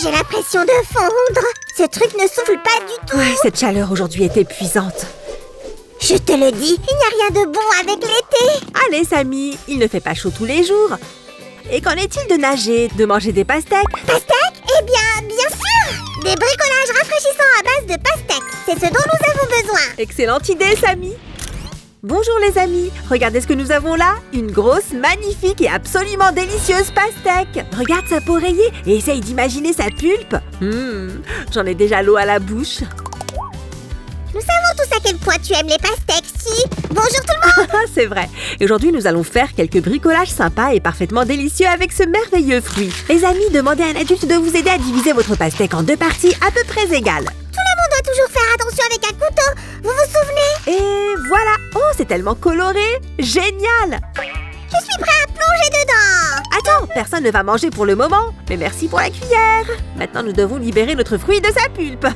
J'ai l'impression de fondre. Ce truc ne souffle pas du tout. Ouais, cette chaleur aujourd'hui est épuisante. Je te le dis, il n'y a rien de bon avec l'été. Allez, Samy, il ne fait pas chaud tous les jours. Et qu'en est-il de nager, de manger des pastèques? Pastèques? Eh bien sûr. Des bricolages rafraîchissants à base de pastèques. C'est ce dont nous avons besoin. Excellente idée, Samy. Bonjour les amis, regardez ce que nous avons là. Une grosse, magnifique et absolument délicieuse pastèque. Regarde sa peau rayée et essaye d'imaginer sa pulpe. J'en ai déjà l'eau à la bouche. Nous savons tous à quel point tu aimes les pastèques, si. Bonjour tout le monde. C'est vrai. Et aujourd'hui, nous allons faire quelques bricolages sympas et parfaitement délicieux avec ce merveilleux fruit. Les amis, demandez à un adulte de vous aider à diviser votre pastèque en 2 parties à peu près égales. On doit toujours faire attention avec un couteau. Vous vous souvenez? Et voilà. Oh, c'est tellement coloré. Génial. Je suis prêt à plonger dedans. Attends, personne ne va manger pour le moment. Mais merci pour la cuillère. Maintenant, nous devons libérer notre fruit de sa pulpe.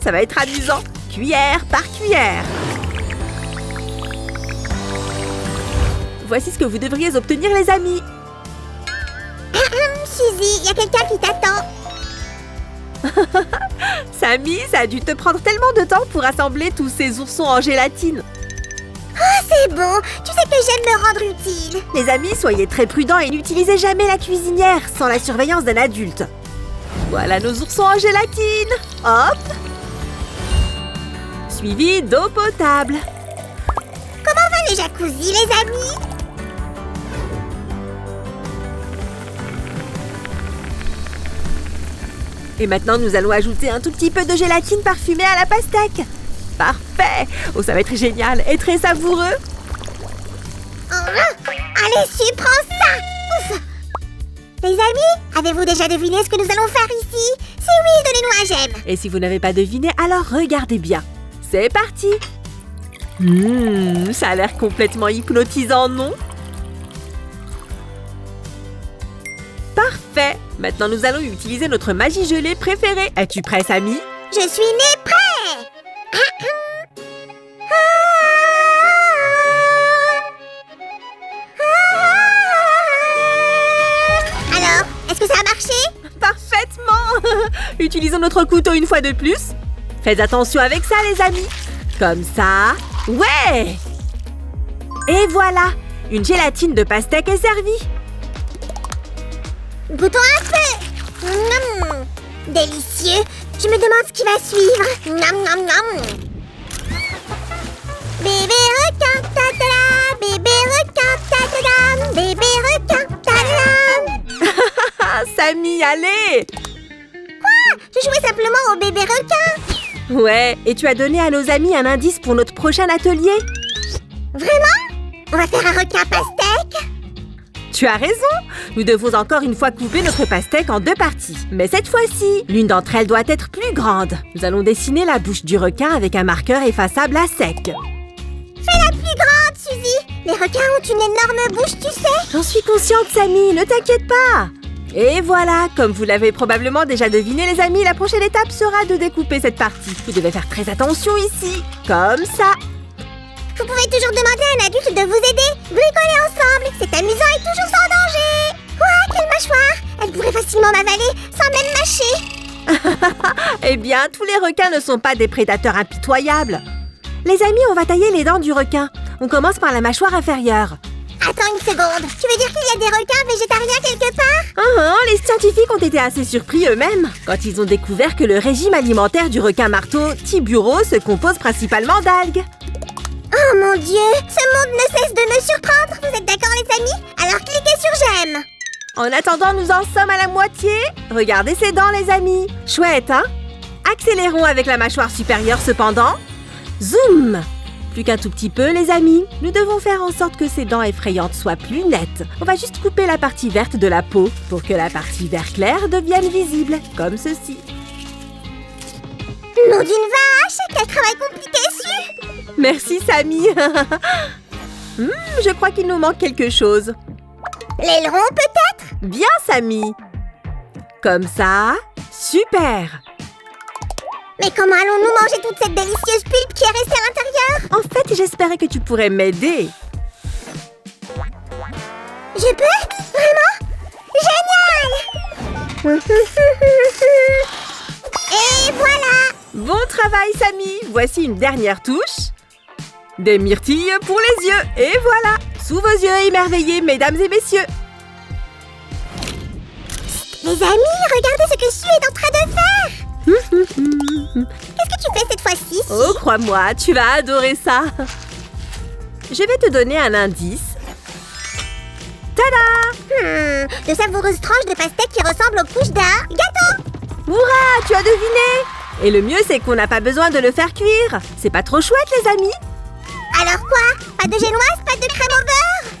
Ça va être amusant. Cuillère par cuillère. Voici ce que vous devriez obtenir, les amis. Suzy, il y a quelqu'un qui t'attend. Samy, ça a dû te prendre tellement de temps pour assembler tous ces oursons en gélatine. Oh, c'est bon. Tu sais que j'aime me rendre utile. Les amis, soyez très prudents et n'utilisez jamais la cuisinière sans la surveillance d'un adulte. Voilà nos oursons en gélatine. Hop. Suivi d'eau potable. Comment va le jacuzzi, les amis? Et maintenant, nous allons ajouter un tout petit peu de gélatine parfumée à la pastèque. Parfait! Oh, ça va être génial et très savoureux. Allez, prends ça! Ouf! Les amis, avez-vous déjà deviné ce que nous allons faire ici? Si oui, donnez-nous un j'aime. Et si vous n'avez pas deviné, alors regardez bien. C'est parti! Ça a l'air complètement hypnotisant, non? Parfait! Maintenant, nous allons utiliser notre magie gelée préférée. Es-tu prêt, Samy? Je suis née prêt! Alors, est-ce que ça a marché? Parfaitement! Utilisons notre couteau une fois de plus. Faites attention avec ça, les amis. Comme ça. Ouais! Et voilà! Une gélatine de pastèque est servie. Goûtons un peu. Délicieux. Je me demande ce qui va suivre. Bébé requin, ta-ta-da. Bébé requin, ta-ta-da. Bébé requin, ta-ta-da. Samy, allez! Quoi? Je jouais simplement au bébé requin. Ouais, et tu as donné à nos amis un indice pour notre prochain atelier? Vraiment? On va faire un requin pastèque? Tu as raison! Nous devons encore une fois couper notre pastèque en 2 parties. Mais cette fois-ci, l'une d'entre elles doit être plus grande. Nous allons dessiner la bouche du requin avec un marqueur effaçable à sec. Fais-la plus grande, Suzy! Les requins ont une énorme bouche, tu sais! J'en suis consciente, Samy, ne t'inquiète pas! Et voilà, comme vous l'avez probablement déjà deviné, les amis, la prochaine étape sera de découper cette partie. Vous devez faire très attention ici, comme ça. Vous pouvez toujours demander à un adulte de vous aider. Bricoler ensemble, c'est amusant et toujours sans danger. Quoi, quelle mâchoire! Elle pourrait facilement m'avaler sans même mâcher. Eh bien, tous les requins ne sont pas des prédateurs impitoyables. Les amis, on va tailler les dents du requin. On commence par la mâchoire inférieure. Attends une seconde. Tu veux dire qu'il y a des requins végétariens quelque part? Les scientifiques ont été assez surpris eux-mêmes quand ils ont découvert que le régime alimentaire du requin marteau Tiburo se compose principalement d'algues. Oh mon Dieu, ce monde ne cesse de me surprendre. Vous êtes d'accord les amis? Alors cliquez sur j'aime. En attendant, nous en sommes à la moitié. Regardez ces dents, les amis. Chouette, hein? Accélérons avec la mâchoire supérieure cependant. Zoom! Plus qu'un tout petit peu, les amis. Nous devons faire en sorte que ces dents effrayantes soient plus nettes. On va juste couper la partie verte de la peau pour que la partie vert clair devienne visible, comme ceci. Nom d'une vache, quel travail compliqué su! Merci, Samy. Je crois qu'il nous manque quelque chose. L'aileron, peut-être? Bien, Samy. Comme ça. Super. Mais comment allons-nous manger toute cette délicieuse pulpe qui est restée à l'intérieur? En fait, j'espérais que tu pourrais m'aider. Je peux? Vraiment? Génial! Bon travail, Samy. Voici une dernière touche. Des myrtilles pour les yeux. Et voilà, sous vos yeux émerveillés, mesdames et messieurs. Les amis, regardez ce que Sue est en train de faire. Qu'est-ce que tu fais cette fois-ci, Sue? Oh, crois-moi, tu vas adorer ça. Je vais te donner un indice. Tada! De savoureuses tranches de pastèque qui ressemblent aux couches d'un gâteau. Hurrah, tu as deviné! Et le mieux, c'est qu'on n'a pas besoin de le faire cuire. C'est pas trop chouette, les amis? Alors quoi? Pas de génoise, pas de crème au beurre?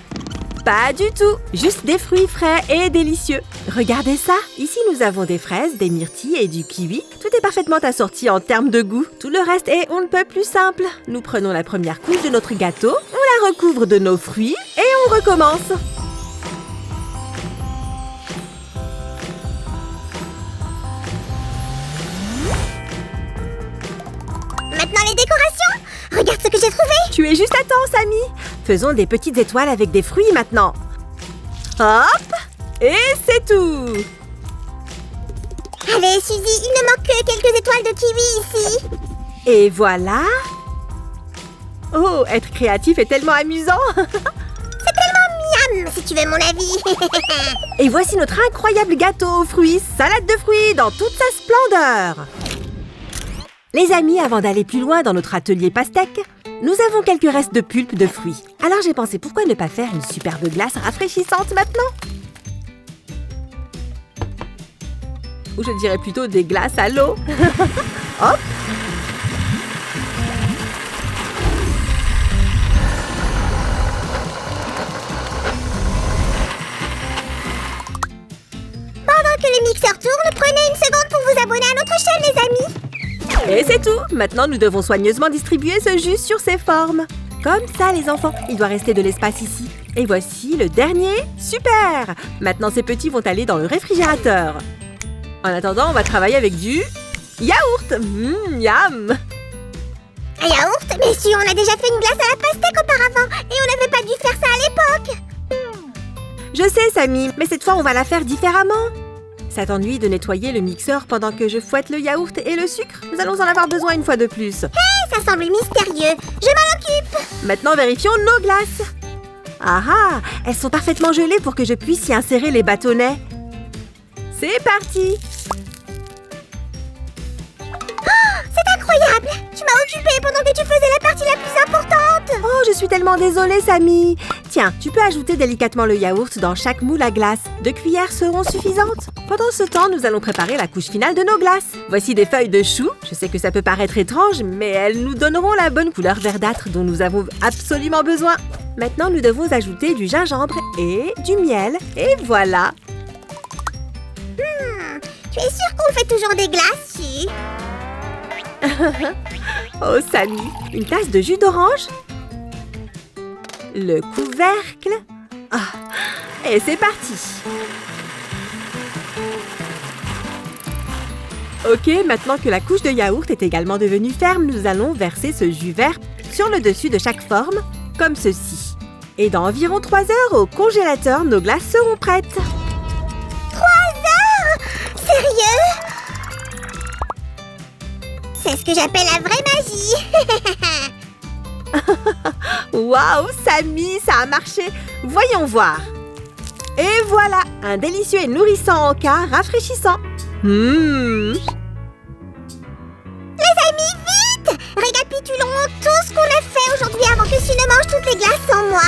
Pas du tout. Juste des fruits frais et délicieux. Regardez ça. Ici, nous avons des fraises, des myrtilles et du kiwi. Tout est parfaitement assorti en termes de goût. Tout le reste est on ne peut plus simple. Nous prenons la première couche de notre gâteau, on la recouvre de nos fruits et on recommence. Maintenant les décorations. Regarde ce que j'ai trouvé. Tu es juste à temps, Samy. Faisons des petites étoiles avec des fruits maintenant. Hop! Et c'est tout. Allez, Suzy, il ne manque que quelques étoiles de kiwi ici. Et voilà. Oh, être créatif est tellement amusant. Miam, si tu veux mon avis. Et voici notre incroyable gâteau aux fruits, salade de fruits dans toute sa splendeur. Les amis, avant d'aller plus loin dans notre atelier pastèque, nous avons quelques restes de pulpe de fruits. Alors j'ai pensé pourquoi ne pas faire une superbe glace rafraîchissante maintenant? Ou je dirais plutôt des glaces à l'eau. Hop! Pendant que le mixeur tourne, prenez une seconde pour vous abonner à notre chaîne, les amis. Et c'est tout. Maintenant, nous devons soigneusement distribuer ce jus sur ses formes. Comme ça, les enfants. Il doit rester de l'espace ici. Et voici le dernier. Super! Maintenant, ces petits vont aller dans le réfrigérateur. En attendant, on va travailler avec du yaourt. Miam! Un yaourt? Mais si, on a déjà fait une glace à la pastèque auparavant. Et on n'avait pas dû faire ça à l'époque. Je sais, Samy, mais cette fois, on va la faire différemment. Ça t'ennuie de nettoyer le mixeur pendant que je fouette le yaourt et le sucre? Nous allons en avoir besoin une fois de plus. Ça semble mystérieux. Je m'en occupe. Maintenant, vérifions nos glaces. Ah ah! Elles sont parfaitement gelées pour que je puisse y insérer les bâtonnets. C'est parti! C'est incroyable. Tu m'as occupée pendant que tu faisais la partie la plus importante. Oh, je suis tellement désolée, Samy. Tiens, tu peux ajouter délicatement le yaourt dans chaque moule à glace. 2 cuillères seront suffisantes. Pendant ce temps, nous allons préparer la couche finale de nos glaces. Voici des feuilles de chou. Je sais que ça peut paraître étrange, mais elles nous donneront la bonne couleur verdâtre dont nous avons absolument besoin. Maintenant, nous devons ajouter du gingembre et du miel. Et voilà. Tu es sûre qu'on fait toujours des glaces, Sue? Oh, Samy, une tasse de jus d'orange. Le couvercle. Ah, et c'est parti. Ok, maintenant que la couche de yaourt est également devenue ferme, nous allons verser ce jus vert sur le dessus de chaque forme, comme ceci. Et dans environ 3 heures au congélateur, nos glaces seront prêtes. 3 heures? Sérieux? C'est ce que j'appelle la vraie magie. Waouh, Samy, ça a marché. Voyons voir. Et voilà, un délicieux et nourrissant encas rafraîchissant. Les amis, vite! Récapitulons tout ce qu'on a fait aujourd'hui avant que Sue ne mange toutes les glaces sans moi.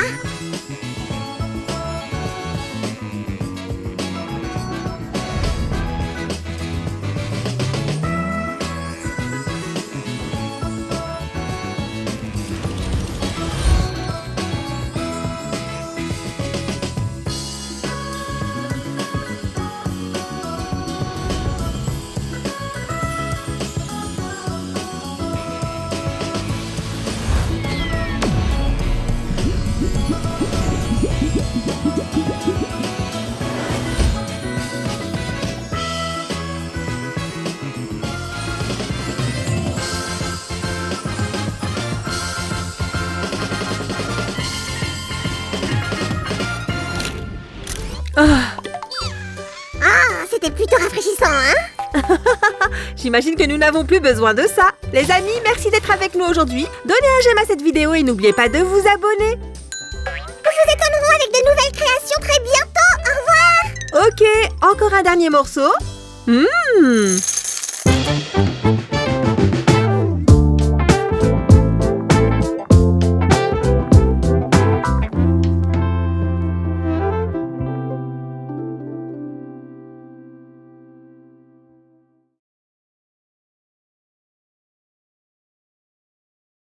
Ah, c'était plutôt rafraîchissant, hein? J'imagine que nous n'avons plus besoin de ça. Les amis, merci d'être avec nous aujourd'hui. Donnez un j'aime à cette vidéo et n'oubliez pas de vous abonner. Nous vous étonnerons avec de nouvelles créations très bientôt. Au revoir. Ok, encore un dernier morceau.